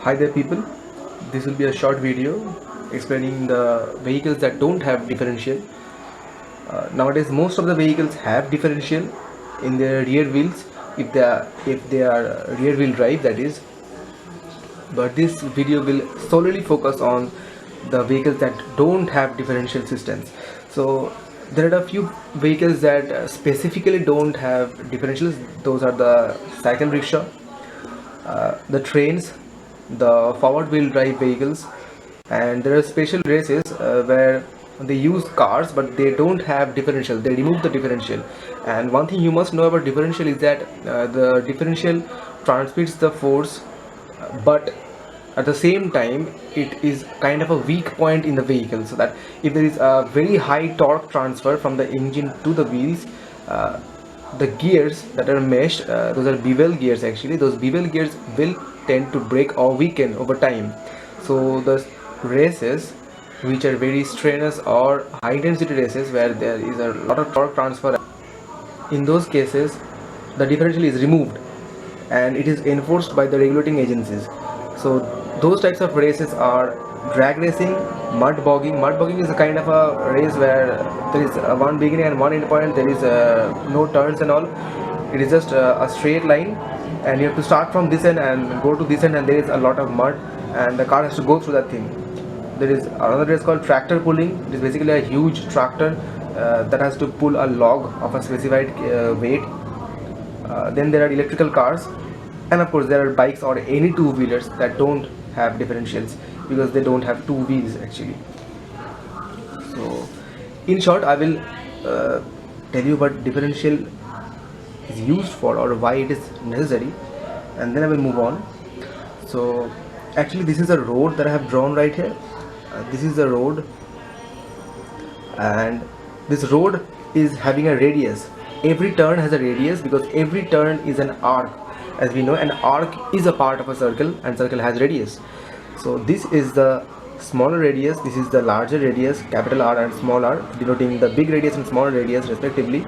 Hi there people, this will be a short video explaining the vehicles that don't have differential. Nowadays most of the vehicles have differential in their rear wheels if they are rear wheel drive, that is, but this video will solely focus on the vehicles that don't have differential systems. So there are a few vehicles that specifically don't have differentials. Those are the cycle rickshaw, the trains, the forward wheel drive vehicles, and there are special races where they use cars but they don't have differential, they remove the differential. And one thing you must know about differential is that the differential transmits the force, but at the same time it is kind of a weak point in the vehicle, so that if there is a very high torque transfer from the engine to the wheels, the gears that are meshed, those are bevel gears actually, those bevel gears will tend to break or weaken over time. So the races which are very strenuous or high intensity races where there is a lot of torque transfer, in those cases the differential is removed and it is enforced by the regulating agencies. So those types of races are drag racing, mud bogging. Mud bogging is a kind of a race where there is one beginning and one end point, there is no turns and all, it is just a straight line and you have to start from this end and go to this end, and there is a lot of mud and the car has to go through that thing. There is another race called tractor pulling. It is basically a huge tractor that has to pull a log of a specified weight. Then there are electrical cars, and of course there are bikes or any two-wheelers that don't have differentials because they don't have two wheels actually. So in short, I will tell you what differential is used for or why it is necessary, and then I will move on. So actually this is a road that I have drawn right here. This is the road, and this road is having a radius. Every turn has a radius because every turn is an arc. As we know, an arc is a part of a circle and circle has radius. So this is the smaller radius, this is the larger radius, capital R and small r, denoting the big radius and small radius respectively.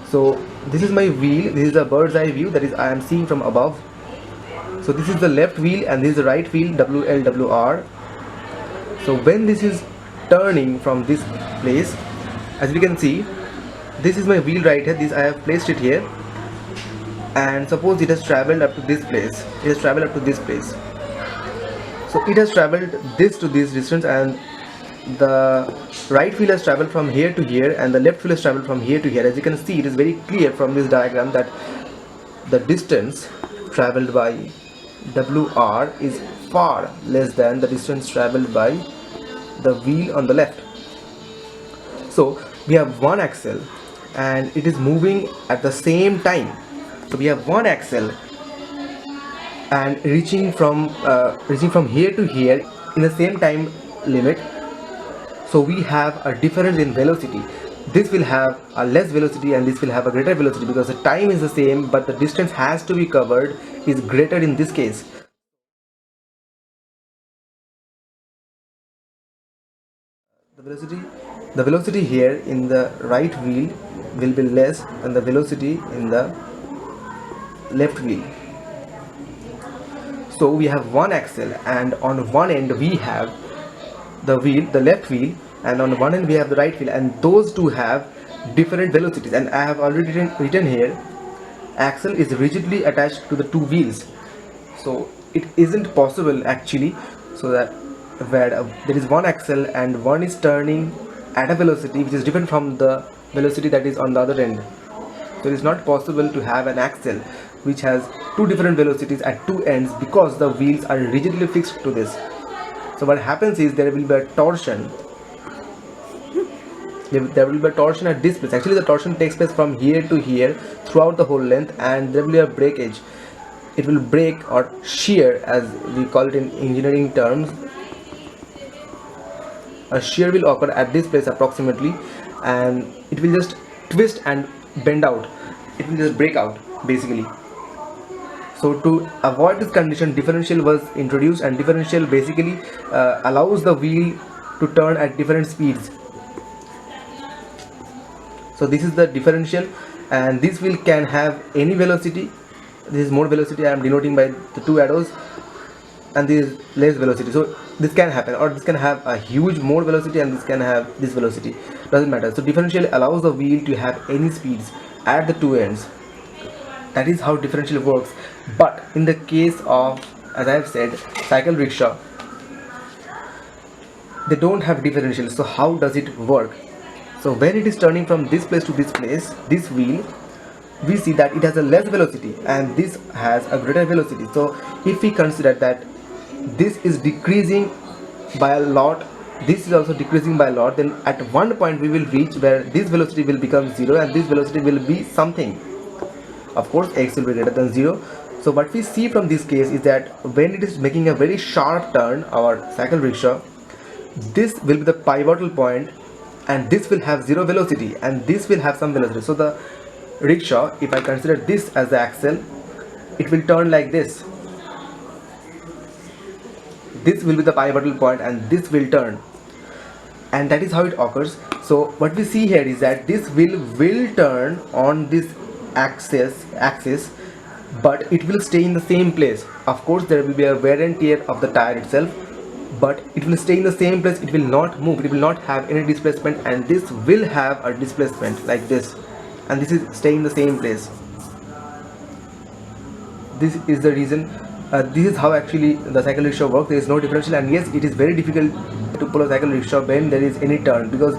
So this is my wheel, this is a bird's eye view, that is I am seeing from above. So this is the left wheel and this is the right wheel, WLWR. So when this is turning from this place, as we can see, this is my wheel right here, this I have placed it here, and suppose it has traveled up to this place, it has traveled up to this place. So it has traveled this to this distance, and the right wheel has traveled from here to here and the left wheel has traveled from here to here. As you can see, it is very clear from this diagram that the distance traveled by WR is far less than the distance traveled by the wheel on the left. So we have one axle and it is moving at the same time. So we have one axle and reaching from here to here in the same time limit. So we have a difference in velocity. This will have a less velocity and this will have a greater velocity because the time is the same, but the distance has to be covered is greater in this case. The velocity here in the right wheel will be less than the velocity in the left wheel. So we have one axle and on one end we have the wheel, the left wheel, and on one end we have the right wheel, and those two have different velocities. And I have already written here, axle is rigidly attached to the two wheels. So it isn't possible actually, so that where there is one axle and one is turning at a velocity which is different from the velocity that is on the other end. So it is not possible to have an axle which has two different velocities at two ends because the wheels are rigidly fixed to this. So what happens is there will be a torsion. There will be a torsion at this place. Actually the torsion takes place from here to here throughout the whole length, and there will be a breakage. It will break or shear as we call it in engineering terms. A shear will occur at this place approximately, and it will just twist and bend out. It will just break out basically. So to avoid this condition, differential was introduced, and differential basically allows the wheel to turn at different speeds. So this is the differential, and this wheel can have any velocity. This is more velocity I am denoting by the two arrows, and this is less velocity. So this can happen, or this can have a huge more velocity and this can have this velocity, doesn't matter. So differential allows the wheel to have any speeds at the two ends. That is how differential works. But in the case of, as I have said, cycle rickshaw, they don't have differential. So how does it work? So when it is turning from this place to this place, this wheel, we see that it has a less velocity and this has a greater velocity. So if we consider that this is decreasing by a lot, this is also decreasing by a lot, then at one point we will reach where this velocity will become 0 and this velocity will be something. Of course x will be greater than 0. So what we see from this case is that when it is making a very sharp turn, our cycle rickshaw, this will be the pivotal point and this will have 0 velocity and this will have some velocity. So the rickshaw, if I consider this as the axle, it will turn like this. This will be the pivotal point and this will turn, and that is how it occurs. So what we see here is that this wheel will turn on this axis, but it will stay in the same place. Of course there will be a wear and tear of the tire itself, but it will stay in the same place. It will not move, it will not have any displacement, and this will have a displacement like this, and this is staying in the same place. This is the reason, this is how actually the cycle rickshaw works. There is no differential, and yes, it is very difficult to pull a cycle rickshaw when there is any turn, because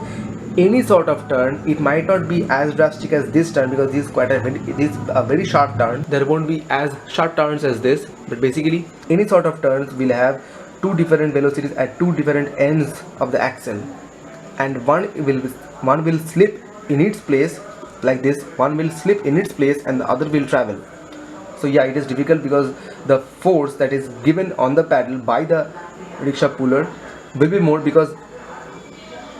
any sort of turn, it might not be as drastic as this turn, because this is quite a very sharp turn. There won't be as sharp turns as this, but basically any sort of turns will have two different velocities at two different ends of the axle, and one will slip in its place like this, one will slip in its place and the other will travel. So yeah, it is difficult because the force that is given on the paddle by the rickshaw puller will be more, because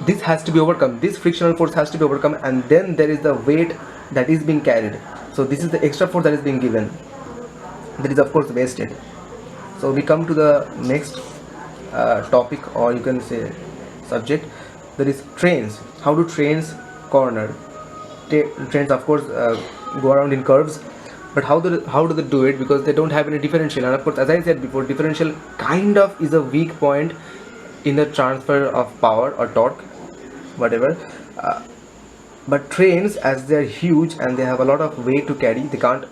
this has to be overcome, this frictional force has to be overcome, and then there is the weight that is being carried. So this is the extra force that is being given, that is of course wasted. So we come to the next topic, or you can say subject, that is trains. How do trains corner? Trains of course go around in curves, but how do they do it? Because they don't have any differential, and of course, as I said before, differential kind of is a weak point in the transfer of power or torque, whatever. But trains, as they are huge and they have a lot of weight to carry, they can't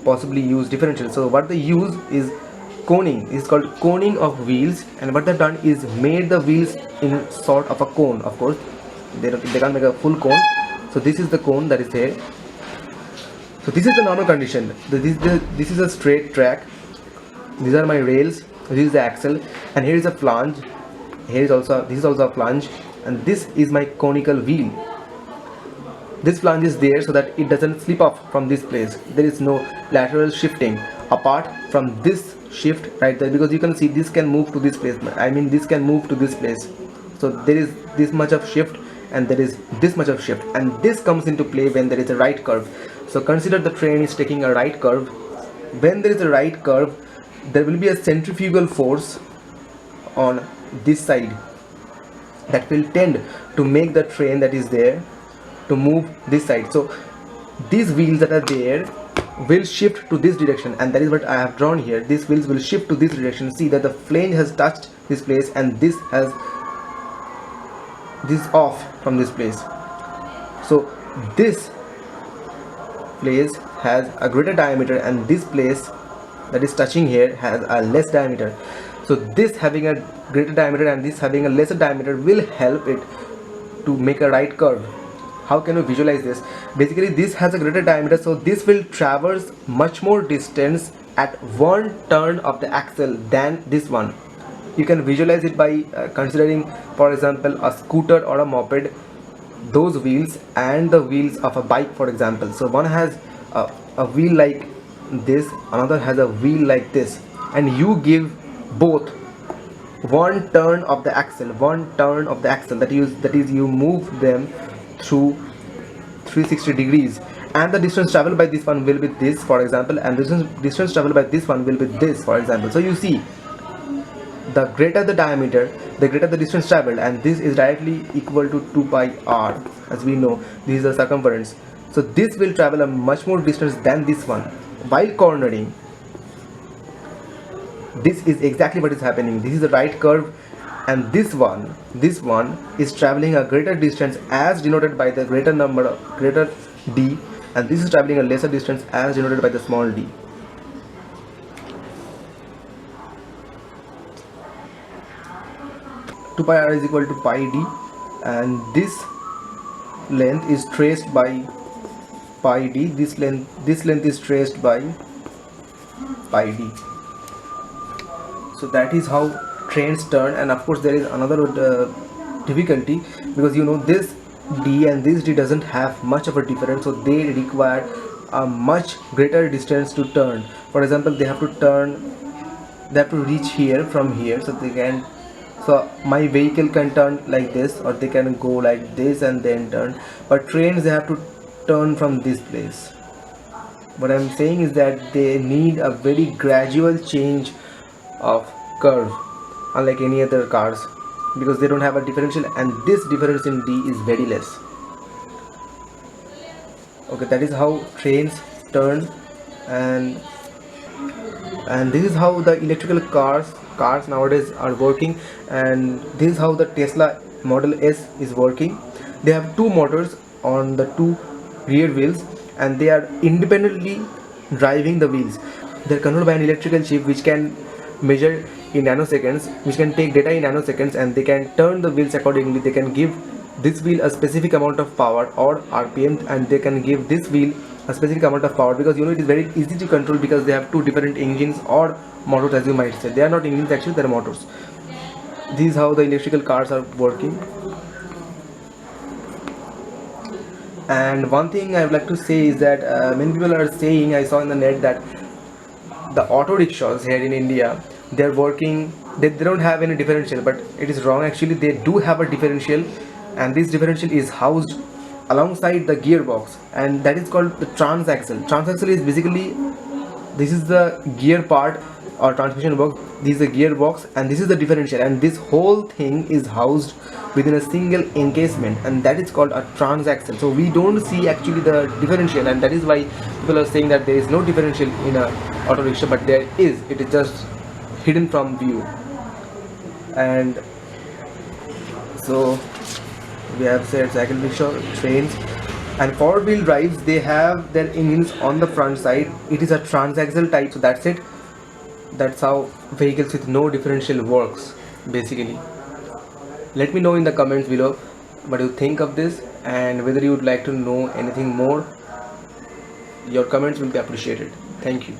possibly use differential. So what they use is coning. It's called coning of wheels, and what they've done is made the wheels in sort of a cone. Of course they can't make a full cone, so this is the cone that is there. So this is the normal condition. This is a straight track, these are my rails, this is the axle, and here is a flange, this is also a flange, and this is my conical wheel. This flange is there so that it doesn't slip off from this place. There is no lateral shifting apart from this shift right there, because you can see this can move to this place, I mean this can move to this place. So there is this much of shift and there is this much of shift, and this comes into play when there is a right curve. So consider the train is taking a right curve. When there is a right curve, there will be a centrifugal force on this side that will tend to make the train that is there to move this side. So these wheels that are there will shift to this direction, and that is what I have drawn here. These wheels will shift to this direction. See that the flange has touched this place and this off from this place. So this place has a greater diameter and this place that is touching here has a less diameter. So this having a greater diameter and this having a lesser diameter will help it to make a right curve. How can we visualize this? Basically this has a greater diameter, so this will traverse much more distance at one turn of the axle than this one. You can visualize it by considering, for example, a scooter or a moped, those wheels and the wheels of a bike, for example. So one has a wheel like this, another has a wheel like this, and you give both one turn of the axle, that is you move them through 360 degrees, and the distance traveled by this one will be this, for example, and the distance traveled by this one will be this, for example. So you see, the greater the diameter, the greater the distance traveled, and this is directly equal to 2 pi r. As we know, this is the circumference. So this will travel a much more distance than this one. While cornering, This is exactly what is happening. This is the right curve, and this one is traveling a greater distance as denoted by the greater d, and this is traveling a lesser distance as denoted by the small d. To pi r is equal to pi d, and this length is traced by pi d. This length is traced by pi d. So that is how trains turn. And of course there is another difficulty, because you know this d and this d doesn't have much of a difference, so they require a much greater distance to turn. For example, they have to reach here from here, so my vehicle can turn like this, or they can go like this and then turn. But trains, they have to turn from this place. What I'm saying is that they need a very gradual change of curve, unlike any other cars, because they don't have a differential, and this difference in d is very less. Okay, that is how trains turn. And this is how the electrical cars nowadays are working, and this is how the Tesla Model S is working. They have two motors on the two rear wheels, and they are independently driving the wheels. They're controlled by an electrical chip which can measure in nanoseconds, which can take data in nanoseconds, and they can turn the wheels accordingly. They can give this wheel a specific amount of power or RPM, and they can give this wheel a specific amount of power, because you know it is very easy to control, because they have two different engines or motors, as you might say. They are not engines, actually they are motors. This is how the electrical cars are working. And one thing I would like to say is that many people are saying, I saw in the net, that the auto rickshaws here in India, they're working, they don't have any differential. But it is wrong. Actually they do have a differential, and this differential is housed alongside the gearbox, and that is called the transaxle. Transaxle is basically, this is the gear part or transmission box, this is the gearbox, and this is the differential, and this whole thing is housed within a single encasement, and that is called a transaxle. So we don't see actually the differential, and that is why people are saying that there is no differential in a auto rickshaw, but there is. It is just hidden from view. And so we have said cycle rickshaw, trains, and four-wheel drives, they have their engines on the front side. It is a transaxle type. So that's it. That's how vehicles with no differential works, basically. Let me know in the comments below what you think of this, and whether you would like to know anything more. Your comments will be appreciated. Thank you.